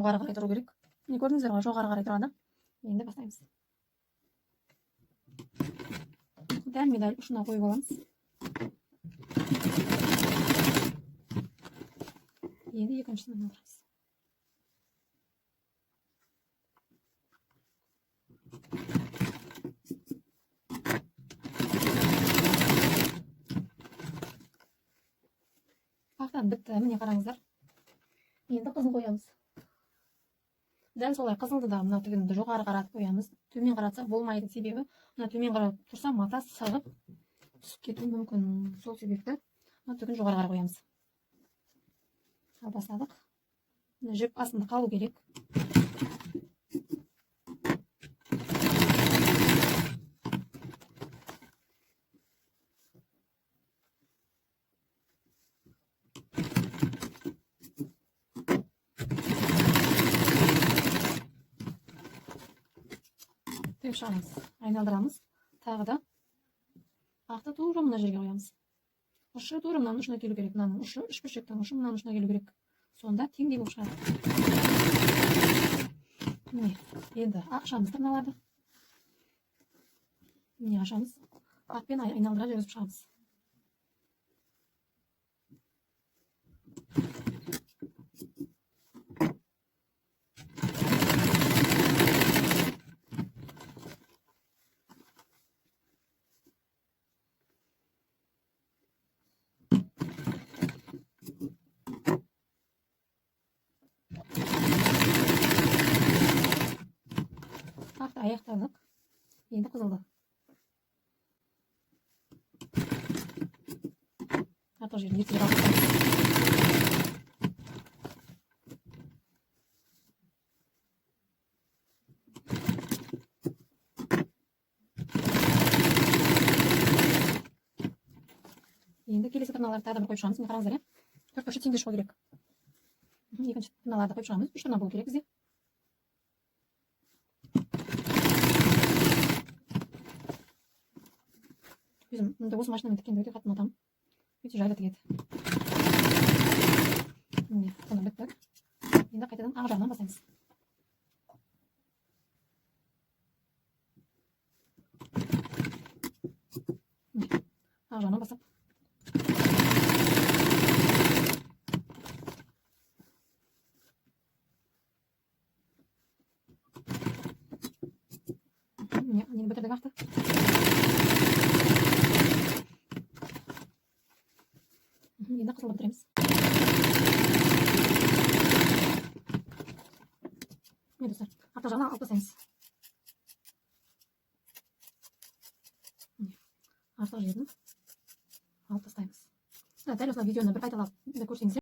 Жоғары қарай тұру керек. Міне көрдіңіздер ғой, жоғары қарай тұрады. Енді бастаймыз. Дәл ұшына қойып аламыз. Енді екіншісін айналдырамыз. Ақтан бітті, міне қараңыздар. Енді қызыл қоямыз. Дәл солай қызылды да мына тігінді жоғары қаратып қоямыз. Төмен қаратсақ болмайды, себебі мына төмен қарап тұрса мата сығып түсіп кетуі мүмкін. Сол себепті мына тігін жоғары қарай қоямыз. Ал бастадық. Жіп астында қалу керек. Түйіп шығамыз, айналдырамыз. Тағы да ақты тура мына жерге қоямыз. Ұшы тура мынаның ұшына келу керек. Мынаның ұшы, үшбұршектің ұшы мынаның ұшына келу керек. Сонда теңдей болып шығады. Міне, енді ашамыз тырналарды. Міне ашамыз. Атпен айналдыра жүргізіп шығамыз. Ақты аяқтадық. Енді қызылды. Артық жерін ертіп алып. Енді келесі тырналарды тағы да бір қойып шығамыз. Міне қараңыздар, төрт бұрышы теңдей шығу керек. Екінші тырналарды қойып шығамыз. Үш тырна болу керек бізде. Өзім осы машинамен тіккенде өте қатты ұнатамын. Өте жайлы тігеді. Міне, бұны біттік. Енді қайтадан ақ жағынан бастаймыз. Міне, ақ жағынан бастап. Міне, бітірдік ақты. Енді қызыл бітіреміз. Міне достар, артық жағынан алып тастаймыз. Артық жерін алып тастаймыз. Дәл осылай видеоны бір қайталап көрсеңіздер.